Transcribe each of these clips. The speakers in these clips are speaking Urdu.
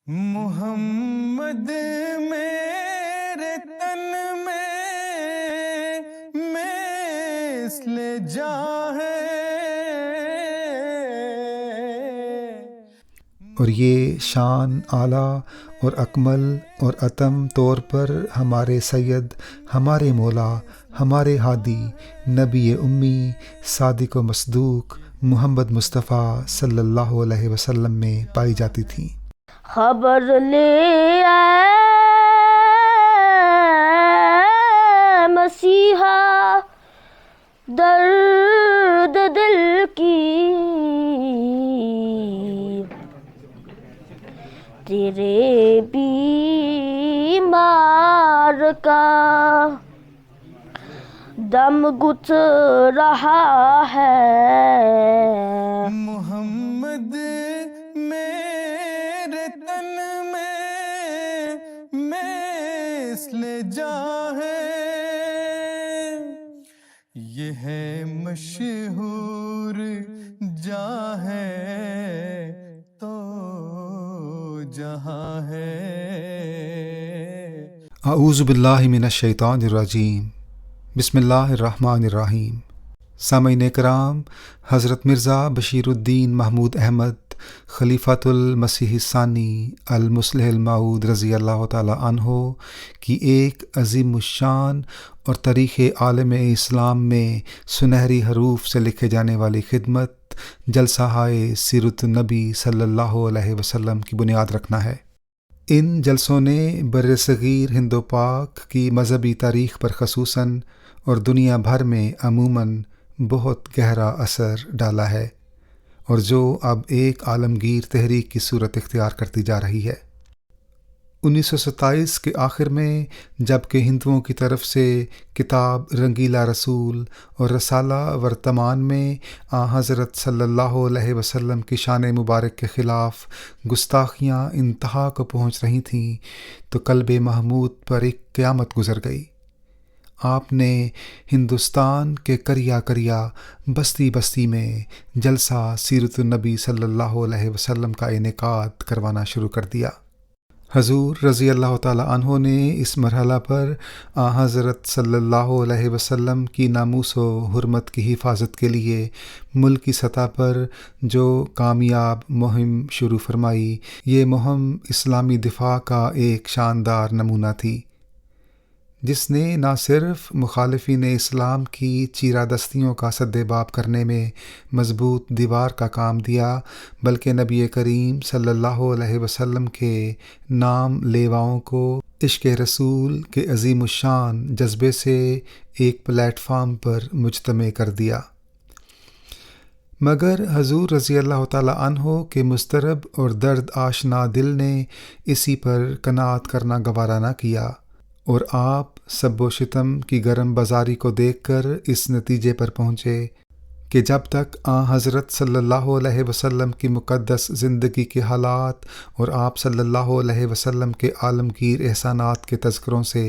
محمد میرے تن میں مثل جاں ہے، اور یہ شان اعلیٰ اور اکمل اور اتم طور پر ہمارے سید، ہمارے مولا، ہمارے ہادی، نبی امی، صادق و مصدوق محمد مصطفیٰ صلی اللہ علیہ وسلم میں پائی جاتی تھیں۔ خبر لے اے مسیحا درد دل کی، تیرے بیمار کا دم گھٹ رہا ہے۔ محمد میرے تن میں مثل جاں ہے، یہ ہے مشہور جاں ہے تو جہاں ہے۔ اعوذ باللہ من الشیطان الرجیم، بسم اللہ الرحمن الرحیم۔ سامعین کرام، حضرت مرزا بشیر الدین محمود احمد خلیفۃ المسیح الثانی المصلح الموعود رضی اللہ تعالی عنہ کی ایک عظیم الشان اور تاریخ عالم اسلام میں سنہری حروف سے لکھے جانے والی خدمت جلسہ سیرت النبی صلی اللہ علیہ وسلم کی بنیاد رکھنا ہے۔ ان جلسوں نے بر صغیر ہند و پاک کی مذہبی تاریخ پر خصوصاً اور دنیا بھر میں عموماً بہت گہرا اثر ڈالا ہے، اور جو اب ایک عالمگیر تحریک کی صورت اختیار کرتی جا رہی ہے۔ 1927 کے آخر میں جب کہ ہندوؤں کی طرف سے کتاب رنگیلا رسول اور رسالہ ورتمان میں حضرت صلی اللہ علیہ وسلم کی شان مبارک کے خلاف گستاخیاں انتہا کو پہنچ رہی تھیں، تو قلب محمود پر ایک قیامت گزر گئی۔ آپ نے ہندوستان کے کریا کریا بستی بستی میں جلسہ سیرت النبی صلی اللہ علیہ وسلم کا انعقاد کروانا شروع کر دیا۔ حضور رضی اللہ تعالی عنہ نے اس مرحلہ پر حضرت صلی اللہ علیہ وسلم کی ناموس و حرمت کی حفاظت کے لیے ملکی سطح پر جو کامیاب مہم شروع فرمائی، یہ مہم اسلامی دفاع کا ایک شاندار نمونہ تھی، جس نے نہ صرف مخالفین اسلام کی چیرہ دستیوں کا سد باب کرنے میں مضبوط دیوار کا کام دیا، بلکہ نبی کریم صلی اللہ علیہ وسلم کے نام لیواؤں کو عشق رسول کے عظیم الشان جذبے سے ایک پلیٹ فارم پر مجتمع کر دیا۔ مگر حضور رضی اللہ تعالی عنہ کے مضطرب اور درد آشنا دل نے اسی پر قناعت کرنا گوارا نہ کیا، اور آپ سب و شتم کی گرم بازاری کو دیکھ کر اس نتیجے پر پہنچے کہ جب تک حضرت صلی اللہ علیہ وسلم کی مقدس زندگی کے حالات اور آپ صلی اللہ علیہ وسلم کے عالمگیر احسانات کے تذکروں سے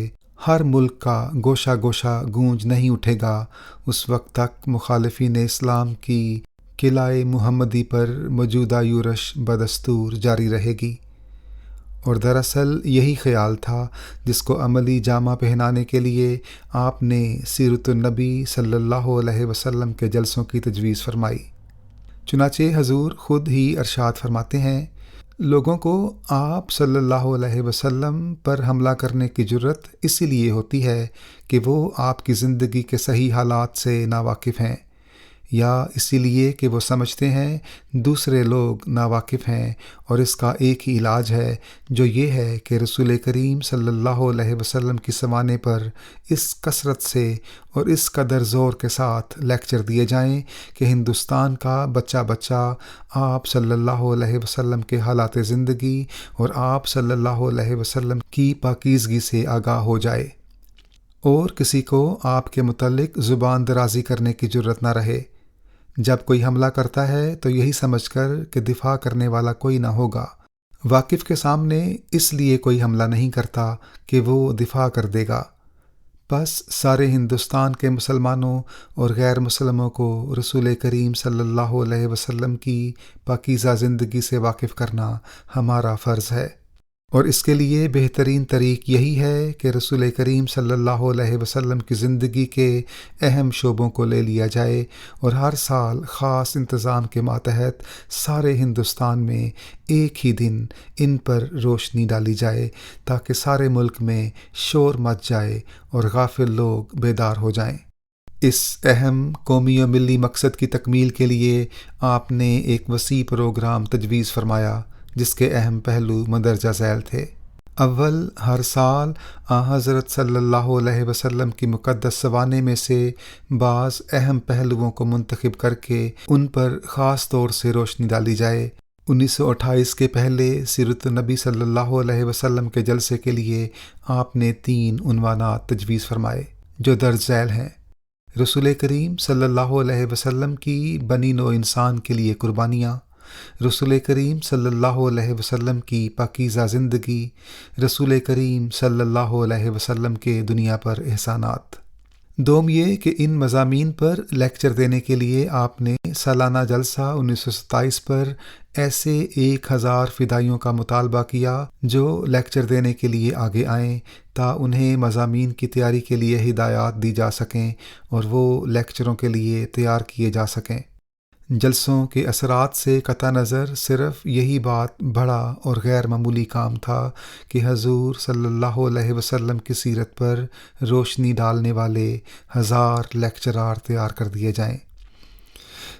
ہر ملک کا گوشہ گوشہ گونج نہیں اٹھے گا، اس وقت تک مخالفین اسلام کی قلعہ محمدی پر موجودہ یورش بدستور جاری رہے گی۔ اور دراصل یہی خیال تھا جس کو عملی جامہ پہنانے کے لیے آپ نے سیرت النبی صلی اللہ علیہ وسلم کے جلسوں کی تجویز فرمائی۔ چنانچہ حضور خود ہی ارشاد فرماتے ہیں، لوگوں کو آپ صلی اللہ علیہ وسلم پر حملہ کرنے کی جرت اسی لیے ہوتی ہے کہ وہ آپ کی زندگی کے صحیح حالات سے ناواقف ہیں، یا اسی لیے کہ وہ سمجھتے ہیں دوسرے لوگ ناواقف ہیں، اور اس کا ایک ہی علاج ہے، جو یہ ہے کہ رسول کریم صلی اللہ علیہ وسلم کی سوانے پر اس کثرت سے اور اس قدر زور کے ساتھ لیکچر دیے جائیں کہ ہندوستان کا بچہ بچہ آپ صلی اللہ علیہ وسلم کے حالات زندگی اور آپ صلی اللہ علیہ وسلم کی پاکیزگی سے آگاہ ہو جائے، اور کسی کو آپ کے متعلق زبان درازی کرنے کی جرت نہ رہے۔ جب کوئی حملہ کرتا ہے تو یہی سمجھ کر کہ دفاع کرنے والا کوئی نہ ہوگا، واقف کے سامنے اس لیے کوئی حملہ نہیں کرتا کہ وہ دفاع کر دے گا۔ بس سارے ہندوستان کے مسلمانوں اور غیر مسلموں کو رسول کریم صلی اللہ علیہ وسلم کی پاکیزہ زندگی سے واقف کرنا ہمارا فرض ہے۔ اور اس کے لیے بہترین طریق یہی ہے کہ رسول کریم صلی اللہ علیہ وسلم کی زندگی کے اہم شعبوں کو لے لیا جائے اور ہر سال خاص انتظام کے ماتحت سارے ہندوستان میں ایک ہی دن ان پر روشنی ڈالی جائے تاکہ سارے ملک میں شور مچ جائے اور غافل لوگ بیدار ہو جائیں۔ اس اہم قومی و ملی مقصد کی تکمیل کے لیے آپ نے ایک وسیع پروگرام تجویز فرمایا جس کے اہم پہلو مندرجہ ذیل تھے۔ اول، ہر سال حضرت صلی اللہ علیہ وسلم کی مقدس سوانح میں سے بعض اہم پہلوؤں کو منتخب کر کے ان پر خاص طور سے روشنی ڈالی جائے۔ 1928 کے پہلے سیرت النبی صلی اللہ علیہ وسلم کے جلسے کے لیے آپ نے 3 عنوانات تجویز فرمائے جو درج ذیل ہیں: رسول کریم صلی اللہ علیہ وسلم کی بنی نوع انسان کے لیے قربانیاں، رسول کریم صلی اللہ علیہ وسلم کی پاکیزہ زندگی، رسول کریم صلی اللہ علیہ وسلم کے دنیا پر احسانات۔ دوم یہ کہ ان مضامین پر لیکچر دینے کے لیے آپ نے سالانہ جلسہ 1927 پر ایسے 1000 فدائیوں کا مطالبہ کیا جو لیکچر دینے کے لیے آگے آئیں تا انہیں مضامین کی تیاری کے لیے ہدایات دی جا سکیں اور وہ لیکچروں کے لیے تیار کیے جا سکیں۔ جلسوں کے اثرات سے قطع نظر صرف یہی بات بڑا اور غیر معمولی کام تھا کہ حضور صلی اللہ علیہ وسلم کی سیرت پر روشنی ڈالنے والے 1000 لیکچرار تیار کر دیے جائیں۔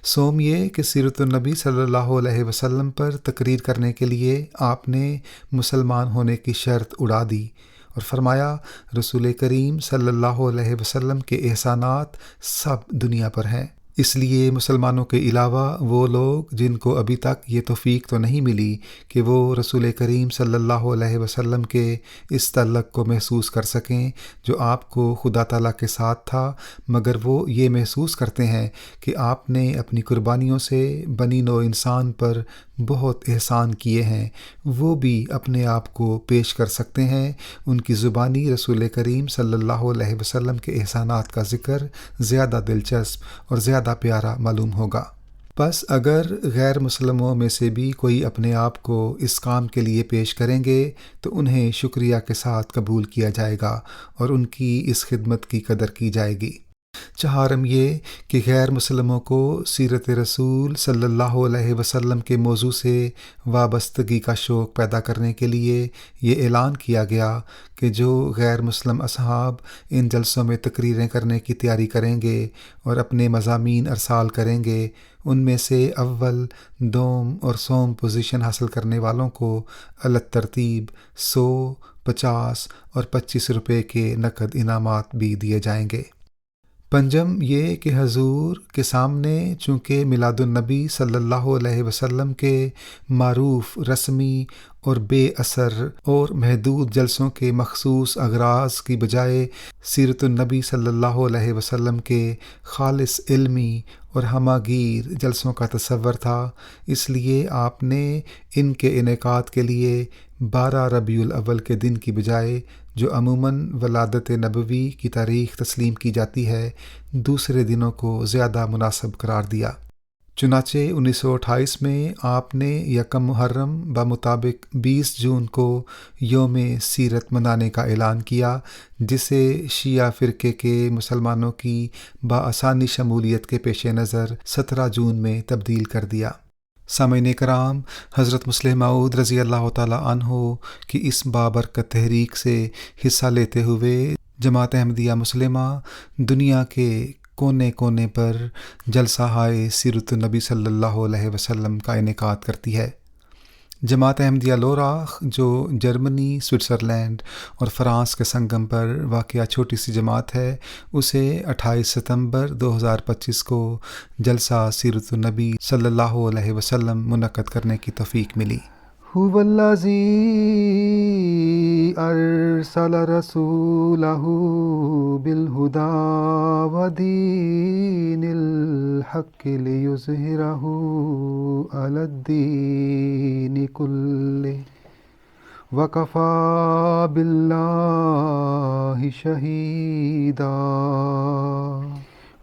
سوم یہ کہ سیرت النبی صلی اللہ علیہ وسلم پر تقریر کرنے کے لیے آپ نے مسلمان ہونے کی شرط اڑا دی اور فرمایا رسول کریم صلی اللہ علیہ وسلم کے احسانات سب دنیا پر ہیں، اس لیے مسلمانوں کے علاوہ وہ لوگ جن کو ابھی تک یہ توفیق تو نہیں ملی کہ وہ رسول کریم صلی اللہ علیہ وسلم کے اس تعلق کو محسوس کر سکیں جو آپ کو خدا تعالیٰ کے ساتھ تھا، مگر وہ یہ محسوس کرتے ہیں کہ آپ نے اپنی قربانیوں سے بنی نوع انسان پر بہت احسان کیے ہیں، وہ بھی اپنے آپ کو پیش کر سکتے ہیں۔ ان کی زبانی رسول کریم صلی اللہ علیہ وسلم کے احسانات کا ذکر زیادہ دلچسپ اور زیادہ پیارا معلوم ہوگا۔ بس اگر غیر مسلموں میں سے بھی کوئی اپنے آپ کو اس کام کے لیے پیش کریں گے تو انہیں شکریہ کے ساتھ قبول کیا جائے گا اور ان کی اس خدمت کی قدر کی جائے گی۔ چہارم یہ کہ غیر مسلموں کو سیرت رسول صلی اللہ علیہ وسلم کے موضوع سے وابستگی کا شوق پیدا کرنے کے لیے یہ اعلان کیا گیا کہ جو غیر مسلم اصحاب ان جلسوں میں تقریریں کرنے کی تیاری کریں گے اور اپنے مضامین ارسال کریں گے، ان میں سے اول، دوم اور سوم پوزیشن حاصل کرنے والوں کو الگ ترتیب 100، 50 اور 25 روپے کے نقد انعامات بھی دیے جائیں گے۔ پنجم یہ کہ حضور کے سامنے چونکہ میلاد النبی صلی اللہ علیہ وسلم کے معروف، رسمی اور بے اثر اور محدود جلسوں کے مخصوص اغراض کی بجائے سیرت النبی صلی اللہ علیہ وسلم کے خالص علمی اور ہماگیر جلسوں کا تصور تھا، اس لیے آپ نے ان کے انعقاد کے لیے 12 ربیع الاول کے دن کی بجائے جو عموماً ولادت نبوی کی تاریخ تسلیم کی جاتی ہے، دوسرے دنوں کو زیادہ مناسب قرار دیا۔ چنانچہ 1928 میں آپ نے یکم محرم بمطابق 20 جون کو یوم سیرت منانے کا اعلان کیا، جسے شیعہ فرقے کے مسلمانوں کی بآسانی شمولیت کے پیش نظر 17 جون میں تبدیل کر دیا۔ سامعین کرام، حضرت مسلم موعود رضی اللہ تعالیٰ عنہ کی اس بابرکت تحریک سے حصہ لیتے ہوئے جماعت احمدیہ مسلمہ دنیا کے کونے کونے پر جلسہ ہائے سیرت النبی صلی اللہ علیہ وسلم کا انعقاد کرتی ہے۔ جماعت احمدیہ لوراخ جو جرمنی، سوئٹزرلینڈ اور فرانس کے سنگم پر واقع چھوٹی سی جماعت ہے، اسے 28 ستمبر 2025 کو جلسہ سیرت النبی صلی اللہ علیہ وسلم منعقد کرنے کی توفیق ملی۔ هو الذی ارسل رسولہ بالہدی ودین الحق لیظہرہ علی الدین کلہ وکفی باللہ شہیدا۔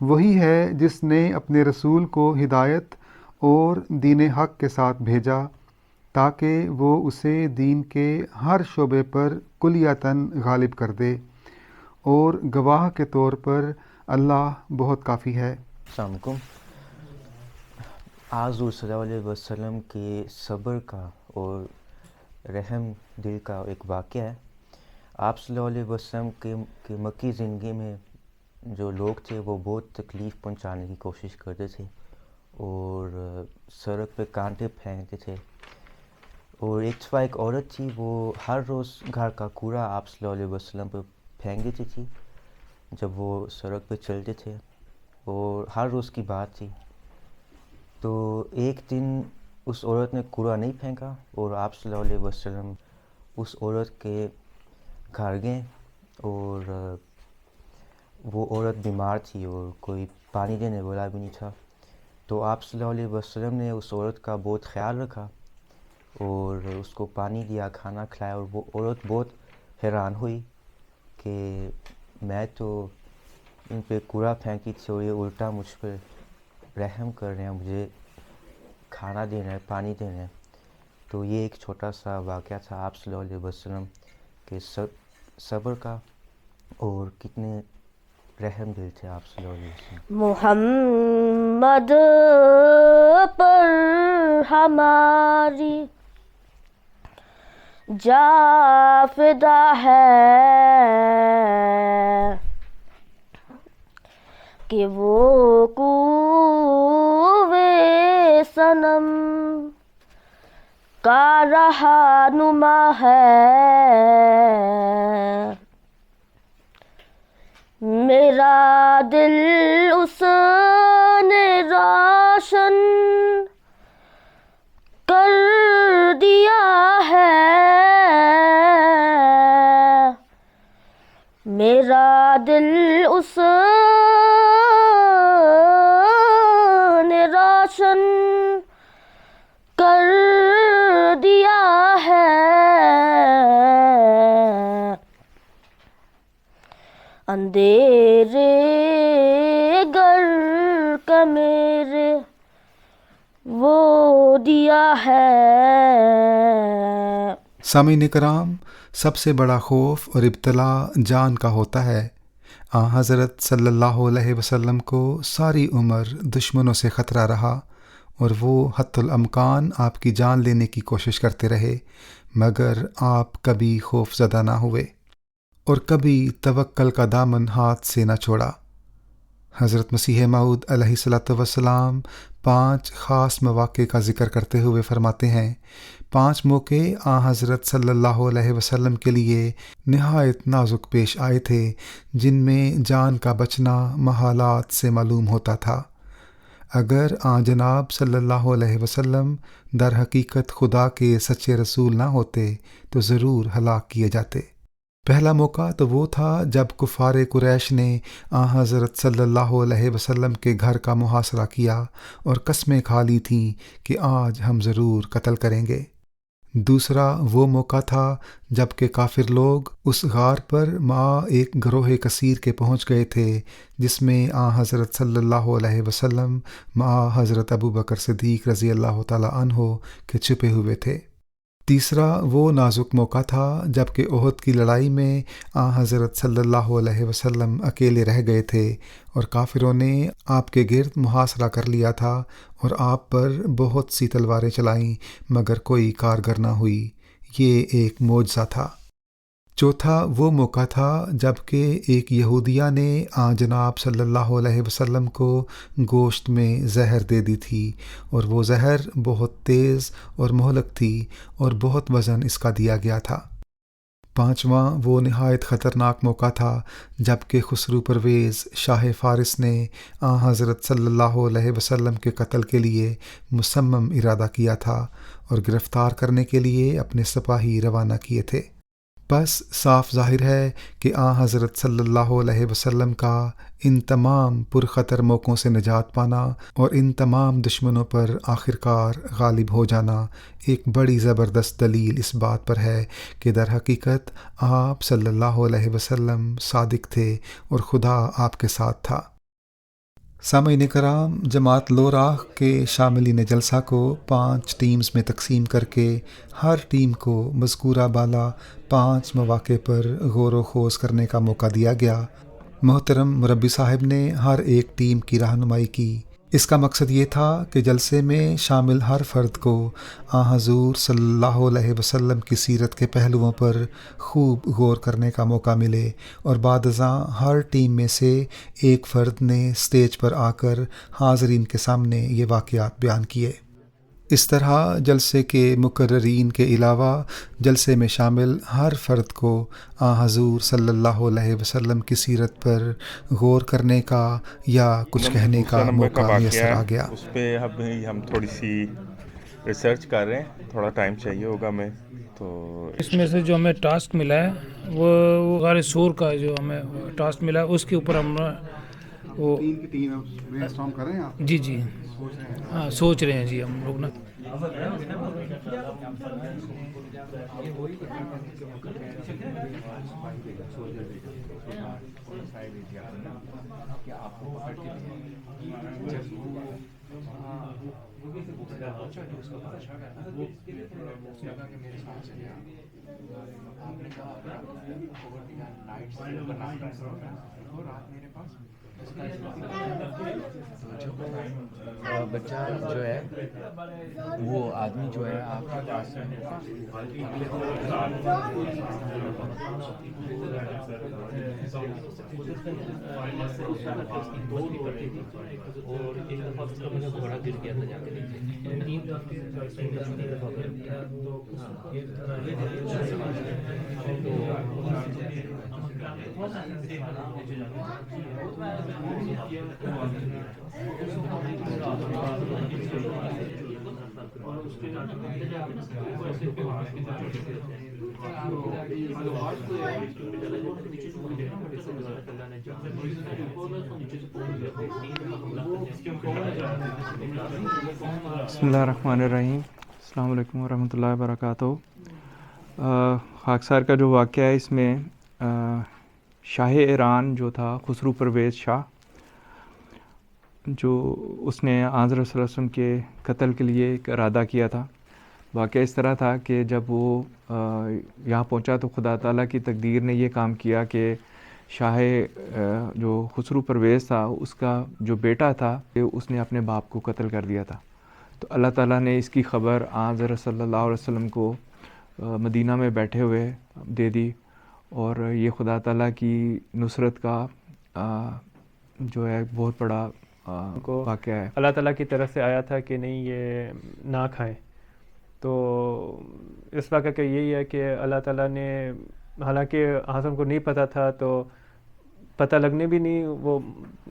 وہی ہے جس نے اپنے رسول کو ہدایت اور دین حق کے ساتھ بھیجا تاکہ وہ اسے دین کے ہر شعبے پر کلیتاً غالب کر دے، اور گواہ کے طور پر اللہ بہت کافی ہے۔ السلام علیکم۔ آج حضور صلی اللہ علیہ وسلم کے صبر کا اور رحم دل کا ایک واقعہ ہے۔ آپ صلی اللہ علیہ وسلم کے مکی زندگی میں جو لوگ تھے وہ بہت تکلیف پہنچانے کی کوشش کرتے تھے اور سڑک پہ کانٹے پھینکتے تھے، اور ایک دفعہ ایک عورت تھی، وہ ہر روز گھر کا کوڑا آپ صلی اللہ علیہ وسلم پہ پھینک دیتی تھی جب وہ سڑک پہ چلتے تھے، اور ہر روز کی بات تھی۔ تو ایک دن اس عورت نے کوڑا نہیں پھینکا اور آپ صلی اللہ علیہ وسلم اس عورت کے گھر گئے، اور وہ عورت بیمار تھی اور کوئی پانی دینے والا بھی نہیں تھا۔ تو آپ صلی اللہ علیہ وسلم نے اس عورت کا بہت خیال رکھا اور اس کو پانی دیا، کھانا کھلایا، اور وہ عورت بہت حیران ہوئی کہ میں تو ان پہ کوڑا پھینکی تھی اور یہ الٹا مجھ پہ رحم کر رہے ہیں، مجھے کھانا دینا ہے، پانی دینا ہے۔ تو یہ ایک چھوٹا سا واقعہ تھا آپ صلی اللہ علیہ وسلم کے صبر کا، اور کتنے رحم دل تھے آپ صلی اللہ علیہ وسلم۔ محمد پر ہماری جاں فدا ہے کہ وہ کوئے صنم کا رہنما ہے، میرا دل اس نے روشن کر دیا ہے، میرا دل اس نے روشن کر دیا ہے، اندھیرے گر کا میرے وہ دیا ہے۔ سامعین کرام، سب سے بڑا خوف اور ابتلا جان کا ہوتا ہے۔ حضرت صلی اللہ علیہ وسلم کو ساری عمر دشمنوں سے خطرہ رہا، اور وہ حتی الامکان آپ کی جان لینے کی کوشش کرتے رہے، مگر آپ کبھی خوف زدہ نہ ہوئے اور کبھی توکل کا دامن ہاتھ سے نہ چھوڑا۔ حضرت مسیح موعود علیہ الصلوۃ والسلام 5 خاص مواقع کا ذکر کرتے ہوئے فرماتے ہیں، 5 موقع حضرت صلی اللہ علیہ وسلم کے لیے نہایت نازک پیش آئے تھے، جن میں جان کا بچنا محالات سے معلوم ہوتا تھا۔ اگر جناب صلی اللہ علیہ وسلم در حقیقت خدا کے سچے رسول نہ ہوتے تو ضرور ہلاک کیے جاتے۔ پہلا موقع تو وہ تھا جب کفار قریش نے حضرت صلی اللہ علیہ وسلم کے گھر کا محاصرہ کیا اور قسمیں کھا لی تھیں کہ آج ہم ضرور قتل کریں گے۔ دوسرا وہ موقع تھا جب کہ کافر لوگ اس غار پر ایک گروہ کثیر کے پہنچ گئے تھے، جس میں حضرت صلی اللہ علیہ وسلم حضرت ابو بکر صدیق رضی اللہ تعالی عنہ کے چھپے ہوئے تھے۔ تیسرا وہ نازک موقع تھا جب کہ احد کی لڑائی میں حضرت صلی اللہ علیہ وسلم اکیلے رہ گئے تھے اور کافروں نے آپ کے گرد محاصرہ کر لیا تھا اور آپ پر بہت سی تلواریں چلائیں، مگر کوئی کارگر نہ ہوئی۔ یہ ایک معجزہ تھا۔ چوتھا وہ موقع تھا جب کہ ایک یہودیہ نے جناب صلی اللہ علیہ وسلم کو گوشت میں زہر دے دی تھی، اور وہ زہر بہت تیز اور مہلک تھی اور بہت وزن اس کا دیا گیا تھا۔ پانچواں وہ نہایت خطرناک موقع تھا جب کہ خسرو پرویز شاہ فارس نے حضرت صلی اللہ علیہ وسلم کے قتل کے لیے مصمم ارادہ کیا تھا اور گرفتار کرنے کے لیے اپنے سپاہی روانہ کیے تھے۔ بس صاف ظاہر ہے کہ حضرت صلی اللہ علیہ وسلم کا ان تمام پرخطر موقعوں سے نجات پانا اور ان تمام دشمنوں پر آخرکار غالب ہو جانا ایک بڑی زبردست دلیل اس بات پر ہے کہ در حقیقت آپ صلی اللہ علیہ وسلم صادق تھے اور خدا آپ کے ساتھ تھا۔ سامعین کرام، جماعت لوراہ کے شاملین جلسہ کو 5 ٹیمز میں تقسیم کر کے ہر ٹیم کو مذکورہ بالا 5 مواقع پر غور و خوض کرنے کا موقع دیا گیا۔ محترم مربی صاحب نے ہر ایک ٹیم کی رہنمائی کی۔ اس کا مقصد یہ تھا کہ جلسے میں شامل ہر فرد کو حضور صلی اللہ علیہ وسلم کی سیرت کے پہلوؤں پر خوب غور کرنے کا موقع ملے، اور بعد ازاں ہر ٹیم میں سے ایک فرد نے سٹیج پر آ کر حاضرین کے سامنے یہ واقعات بیان کیے۔ اس طرح جلسے کے مقررین کے علاوہ جلسے میں شامل ہر فرد کو حضور صلی اللہ علیہ وسلم کی سیرت پر غور کرنے کا یا کچھ کہنے کا موقع میسر آ گیا۔ اس پہ ہم تھوڑی سی ریسرچ کر رہے ہیں، تھوڑا ٹائم چاہیے ہوگا ہمیں۔ تو اس میں سے جو ہمیں ٹاسک ملا ہے وہ غار سور کا جو ہمیں ٹاسک ملا ہے اس کے اوپر ہم وہ جی ہاں سوچ رہے ہیں جی ہم لوگ نا۔ بچہ جو ہے وہ آدمی جو ہے آپ کے پاس بسم اللہ الرحمن الرحیم۔ السلام علیکم ورحمۃ اللہ وبرکاتہ۔ خاکسار کا جو واقعہ ہے اس میں شاہ ایران جو تھا خسرو پرویز شاہ، جو اس نے حضرت صلی اللہ علیہ وسلم کے قتل کے لیے ایک ارادہ کیا تھا۔ واقعہ اس طرح تھا کہ جب وہ یہاں پہنچا تو خدا تعالیٰ کی تقدیر نے یہ کام کیا کہ شاہ جو خسرو پرویز تھا اس کا جو بیٹا تھا اس نے اپنے باپ کو قتل کر دیا تھا۔ تو اللہ تعالیٰ نے اس کی خبر حضرت صلی اللہ علیہ وسلم کو مدینہ میں بیٹھے ہوئے دے دی، اور یہ خدا تعالیٰ کی نصرت کا جو ہے بہت بڑا واقعہ ہے۔ اللہ تعالیٰ کی طرف سے آیا تھا کہ نہیں یہ نہ کھائیں۔ تو اس واقعہ کا یہی ہے کہ اللہ تعالیٰ نے، حالانکہ حسن کو نہیں پتہ تھا تو پتہ لگنے بھی نہیں، وہ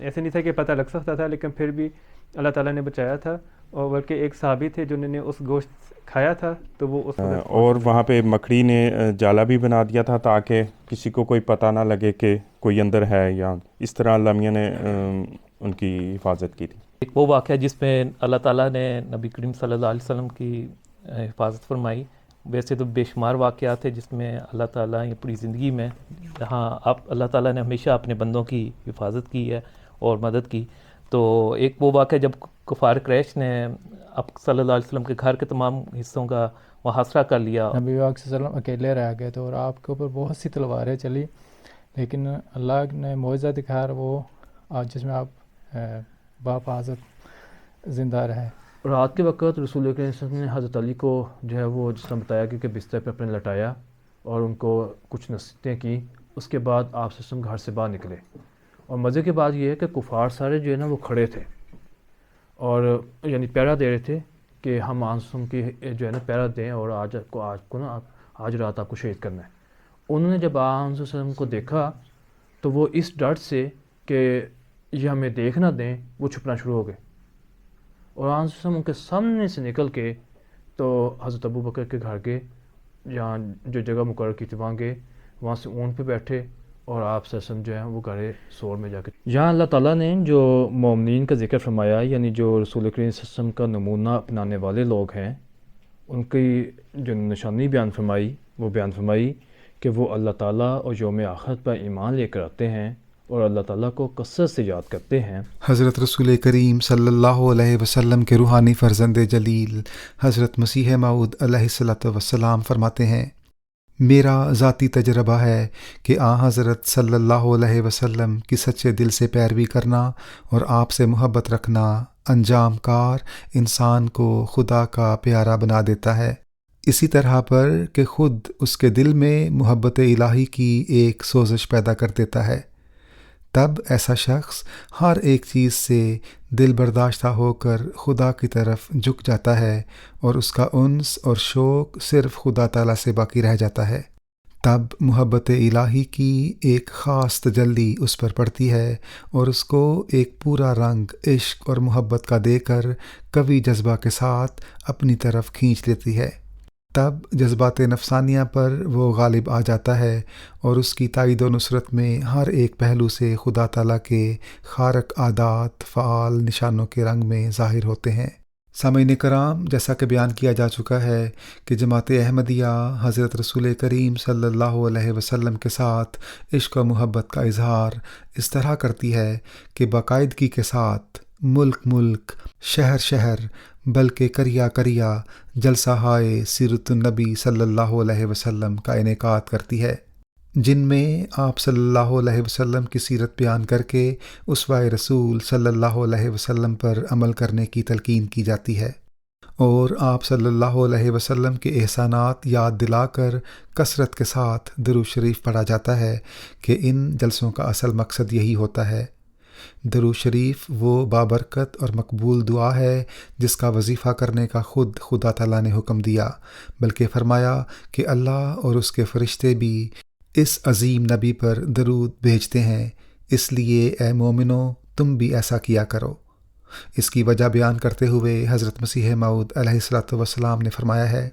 ایسے نہیں تھا کہ پتہ لگ سکتا تھا، لیکن پھر بھی اللہ تعالیٰ نے بچایا تھا، اور بلکہ ایک صحابی تھے جنہوں نے اس گوشت کھایا تھا تو وہ اس اور وہاں پہ مکڑی نے جالا بھی بنا دیا تھا تاکہ کسی کو کوئی پتہ نہ لگے کہ کوئی اندر ہے، یا اس طرح اللہ میاں نے ان کی حفاظت کی تھی۔ ایک وہ واقعہ جس میں اللہ تعالیٰ نے نبی کریم صلی اللہ علیہ وسلم کی حفاظت فرمائی۔ ویسے تو بے شمار واقعات ہیں جس میں اللہ تعالیٰ یہ پوری زندگی میں اللہ تعالیٰ نے ہمیشہ اپنے بندوں کی حفاظت کی ہے اور مدد کی۔ تو ایک وہ واقعہ جب کفار قریش نے اب صلی اللہ علیہ وسلم کے گھر کے تمام حصوں کا محاصرہ کر لیا، نبی پاک صلی اللہ علیہ وسلم اکیلے رہ گئے تو، اور آپ کے اوپر بہت سی تلواریں چلی، لیکن اللہ نے معجزہ دکھایا وہ آج جس میں آپ باحفاظت زندہ رہے۔ رات کے وقت رسول کریم صلی اللہ علیہ وسلم نے حضرت علی کو جو ہے وہ جس طرح بتایا کہ بستر پہ اپنے لٹایا اور ان کو کچھ نصیحتیں کی۔ اس کے بعد آپ صلی اللہ علیہ وسلم گھر سے باہر نکلے، اور مزے کی بات یہ ہے کہ کفار سارے جو ہے نا وہ کھڑے تھے اور یعنی پہرا دے رہے تھے کہ ہم آنسوں کی جو ہے نا پہرا دیں اور آج رات آپ کو شہید کرنا ہے۔ انہوں نے جب آن صلی اللہ علیہ وسلم کو دیکھا تو وہ اس ڈر سے کہ یہ ہمیں دیکھ نہ دیں وہ چھپنا شروع ہو گئے، اور آن صلی اللہ علیہ وسلم ان کے سامنے سے نکل کے تو حضرت ابو بکر کے گھر گئے، جہاں جو جگہ مقرر کی تھی وہاں گئے، وہاں سے اون پہ بیٹھے، اور آپ صلی اللہ علیہ وسلم جو ہے وہ گھر سور میں جا کے یہاں اللہ تعالیٰ نے جو مومنین کا ذکر فرمایا، یعنی جو رسول کریم صلی اللہ علیہ وسلم کا نمونہ اپنانے والے لوگ ہیں، ان کی جو نشانی بیان فرمائی وہ بیان فرمائی کہ وہ اللہ تعالیٰ اور یوم آخرت پر ایمان لے کر آتے ہیں اور اللہ تعالیٰ کو کثرت سے یاد کرتے ہیں۔ حضرت رسول کریم صلی اللہ علیہ وسلم کے روحانی فرزند جلیل حضرت مسیح موعود علیہ الصلوۃ والسلام فرماتے ہیں، میرا ذاتی تجربہ ہے کہ حضرت صلی اللہ علیہ وسلم کی سچے دل سے پیروی کرنا اور آپ سے محبت رکھنا انجام کار انسان کو خدا کا پیارا بنا دیتا ہے، اسی طرح پر کہ خود اس کے دل میں محبت الہی کی ایک سوزش پیدا کر دیتا ہے۔ تب ایسا شخص ہر ایک چیز سے دل برداشتہ ہو کر خدا کی طرف جھک جاتا ہے اور اس کا انس اور شوق صرف خدا تعالیٰ سے باقی رہ جاتا ہے۔ تب محبت الہی کی ایک خاص تجلی اس پر پڑتی ہے اور اس کو ایک پورا رنگ عشق اور محبت کا دے کر قوی جذبہ کے ساتھ اپنی طرف کھینچ لیتی ہے۔ تب جذبات نفسانیہ پر وہ غالب آ جاتا ہے اور اس کی تائید و نصرت میں ہر ایک پہلو سے خدا تعالیٰ کے خارق عادات فعال نشانوں کے رنگ میں ظاہر ہوتے ہیں۔ سامعین کرام، جیسا کہ بیان کیا جا چکا ہے کہ جماعت احمدیہ حضرت رسول کریم صلی اللہ علیہ وسلم کے ساتھ عشق و محبت کا اظہار اس طرح کرتی ہے کہ باقاعدگی کے ساتھ ملک شہر شہر بلکہ کریا جلسہ ہائے سیرت النبی صلی اللہ علیہ وسلم کا انعقاد کرتی ہے، جن میں آپ صلی اللہ علیہ وسلم کی سیرت بیان کر کے اسوہ رسول صلی اللہ علیہ وسلم پر عمل کرنے کی تلقین کی جاتی ہے، اور آپ صلی اللہ علیہ وسلم کے احسانات یاد دلا کر کثرت کے ساتھ درود شریف پڑھا جاتا ہے کہ ان جلسوں کا اصل مقصد یہی ہوتا ہے۔ درود شریف وہ بابرکت اور مقبول دعا ہے جس کا وظیفہ کرنے کا خود خدا تعالیٰ نے حکم دیا، بلکہ فرمایا کہ اللہ اور اس کے فرشتے بھی اس عظیم نبی پر درود بھیجتے ہیں، اس لیے اے مومنو تم بھی ایسا کیا کرو۔ اس کی وجہ بیان کرتے ہوئے حضرت مسیح موعود علیہ الصلوۃ والسلام نے فرمایا ہے،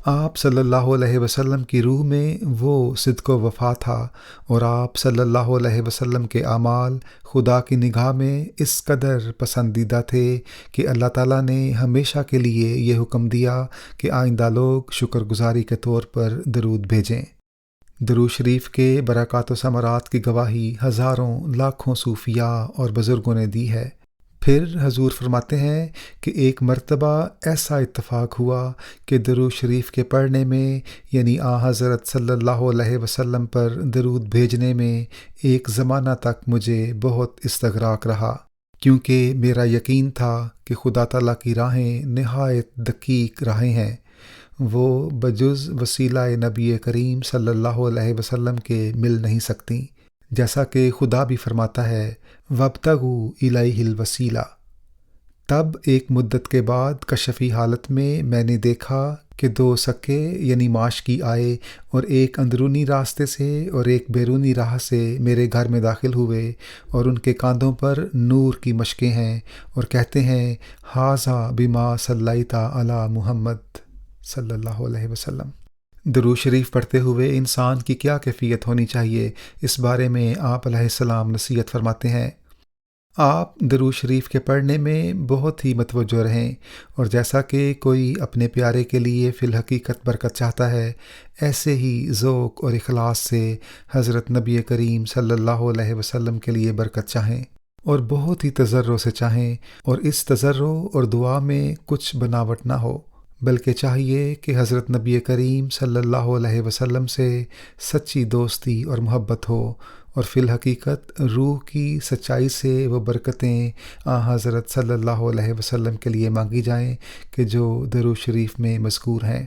آپ صلی اللہ علیہ وسلم کی روح میں وہ صدق و وفا تھا اور آپ صلی اللہ علیہ وسلم کے اعمال خدا کی نگاہ میں اس قدر پسندیدہ تھے کہ اللہ تعالیٰ نے ہمیشہ کے لیے یہ حکم دیا کہ آئندہ لوگ شکر گزاری کے طور پر درود بھیجیں۔ درود شریف کے برکات و ثمرات کی گواہی ہزاروں لاکھوں صوفیاء اور بزرگوں نے دی ہے۔ پھر حضور فرماتے ہیں کہ ایک مرتبہ ایسا اتفاق ہوا کہ درود شریف کے پڑھنے میں یعنی حضرت صلی اللہ علیہ وسلم پر درود بھیجنے میں ایک زمانہ تک مجھے بہت استغراق رہا، کیونکہ میرا یقین تھا کہ خدا تعالیٰ کی راہیں نہایت دقیق راہیں ہیں، وہ بجز وسیلہ نبی کریم صلی اللہ علیہ وسلم کے مل نہیں سکتیں، جیسا کہ خدا بھی فرماتا ہے وَابْتَغُوا إِلَيْهِ الْوَسِيلَةَ۔ تب ایک مدت کے بعد کشفی حالت میں نے دیکھا کہ دو سکے یعنی معاشقی آئے اور ایک اندرونی راستے سے اور ایک بیرونی راہ سے میرے گھر میں داخل ہوئے، اور ان کے کاندھوں پر نور کی مشقیں ہیں اور کہتے ہیں ھذا بما صلیت علی محمد صلی اللہ علیہ وسلم۔ درود شریف پڑھتے ہوئے انسان کی کیا کیفیت ہونی چاہیے، اس بارے میں آپ علیہ السلام نصیحت فرماتے ہیں، آپ درود شریف کے پڑھنے میں بہت ہی متوجہ رہیں، اور جیسا کہ کوئی اپنے پیارے کے لیے فی الحقیقت برکت چاہتا ہے، ایسے ہی ذوق اور اخلاص سے حضرت نبی کریم صلی اللہ علیہ وسلم کے لیے برکت چاہیں، اور بہت ہی تضرع سے چاہیں، اور اس تضرع اور دعا میں کچھ بناوٹ نہ ہو، بلکہ چاہیے کہ حضرت نبی کریم صلی اللہ علیہ وسلم سے سچی دوستی اور محبت ہو، اور فی الحقیقت روح کی سچائی سے وہ برکتیں حضرت صلی اللہ علیہ وسلم کے لیے مانگی جائیں کہ جو درود شریف میں مذکور ہیں۔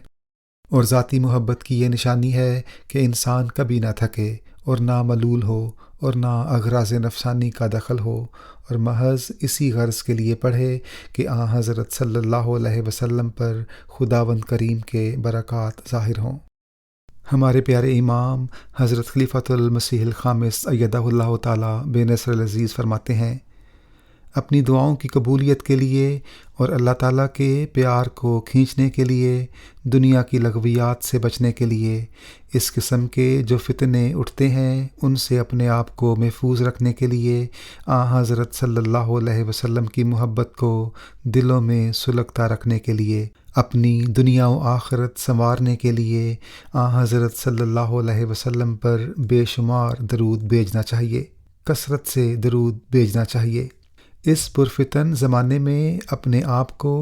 اور ذاتی محبت کی یہ نشانی ہے کہ انسان کبھی نہ تھکے اور نہ ملول ہو اور نہ اغراض نفسانی کا دخل ہو، اور محض اسی غرض کے لیے پڑھے کہ حضرت صلی اللہ علیہ وسلم پر خداوند کریم کے برکات ظاہر ہوں۔ ہمارے پیارے امام حضرت خلیفۃ المسیح الخامس ایدہ اللہ تعالیٰ بے نصر العزیز فرماتے ہیں، اپنی دعاؤں کی قبولیت کے لیے اور اللہ تعالیٰ کے پیار کو کھینچنے کے لیے، دنیا کی لغویات سے بچنے کے لیے، اس قسم کے جو فتنے اٹھتے ہیں ان سے اپنے آپ کو محفوظ رکھنے کے لیے، حضرت صلی اللہ علیہ وسلم کی محبت کو دلوں میں سلگتا رکھنے کے لیے، اپنی دنیا و آخرت سنوارنے کے لیے حضرت صلی اللہ علیہ وسلم پر بے شمار درود بھیجنا چاہیے۔ کثرت سے درود بھیجنا چاہیے۔ اس پرفتن زمانے میں اپنے آپ کو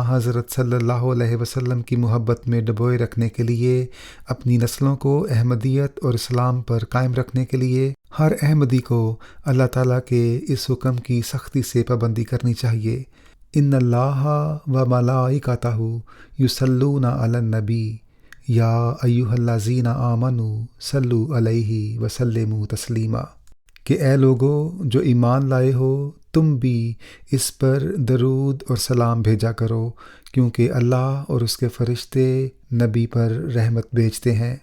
حضرت صلی اللہ علیہ وسلم کی محبت میں ڈبوئے رکھنے کے لیے، اپنی نسلوں کو احمدیت اور اسلام پر قائم رکھنے کے لیے ہر احمدی کو اللہ تعالیٰ کے اس حکم کی سختی سے پابندی کرنی چاہیے۔ ان اللہ و ملائکتہ یصلون علی النبی یا ایھا الذین آمنوا صلوا علیہ وسلموا تسلیما، کہ اے لوگو جو ایمان لائے ہو تم بھی اس پر درود اور سلام بھیجا کرو، کیونکہ اللہ اور اس کے فرشتے نبی پر رحمت بھیجتے ہیں۔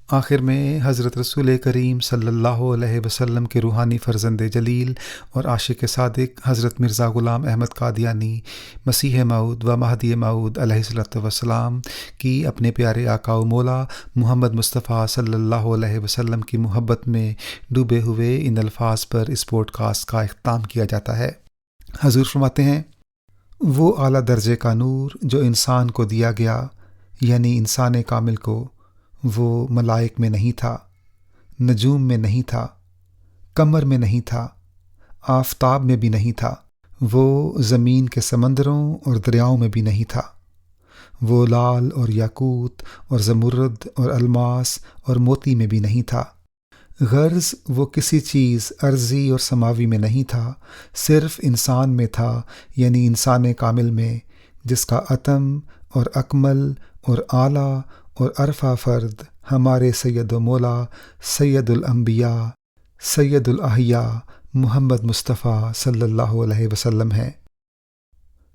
آخر میں حضرت رسول کریم صلی اللہ علیہ وسلم کے روحانی فرزند جلیل اور عاشق صادق حضرت مرزا غلام احمد قادیانی مسیح موعود و مہدی موعود علیہ الصلوۃ والسلام کی اپنے پیارے آقا و مولا محمد مصطفیٰ صلی اللہ علیہ وسلم کی محبت میں ڈوبے ہوئے ان الفاظ پر اس پوڈ کاسٹ کا اختتام کیا جاتا ہے۔ حضور فرماتے ہیں، وہ اعلیٰ درجے کا نور جو انسان کو دیا گیا، یعنی انسان کامل کو، وہ ملائک میں نہیں تھا، نجوم میں نہیں تھا، قمر میں نہیں تھا، آفتاب میں بھی نہیں تھا، وہ زمین کے سمندروں اور دریاؤں میں بھی نہیں تھا، وہ لال اور یاقوت اور زمرد اور الماس اور موتی میں بھی نہیں تھا، غرض وہ کسی چیز ارضی اور سماوی میں نہیں تھا، صرف انسان میں تھا، یعنی انسان کامل میں، جس کا اتم اور اکمل اور اعلیٰ اور عرفہ فرد ہمارے سید و مولا سید الانبیاء سید الاحیاء محمد مصطفیٰ صلی اللہ علیہ وسلم ہیں۔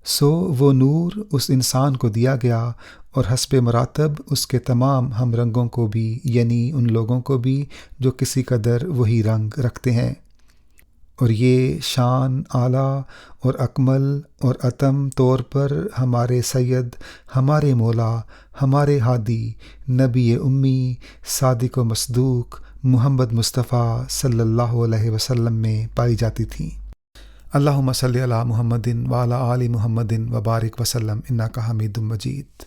سو وہ نور اس انسان کو دیا گیا اور حسب مراتب اس کے تمام ہم رنگوں کو بھی، یعنی ان لوگوں کو بھی جو کسی قدر وہی رنگ رکھتے ہیں، اور یہ شان اعلیٰ اور اکمل اور اتم طور پر ہمارے سید، ہمارے مولا، ہمارے ہادی، نبی امی، صادق و مصدوق محمد مصطفیٰ صلی اللہ علیہ وسلم میں پائی جاتی تھیں۔ اللہم صلی علی محمد وعلی آل محمد وبارک وسلم انک حمید مجید۔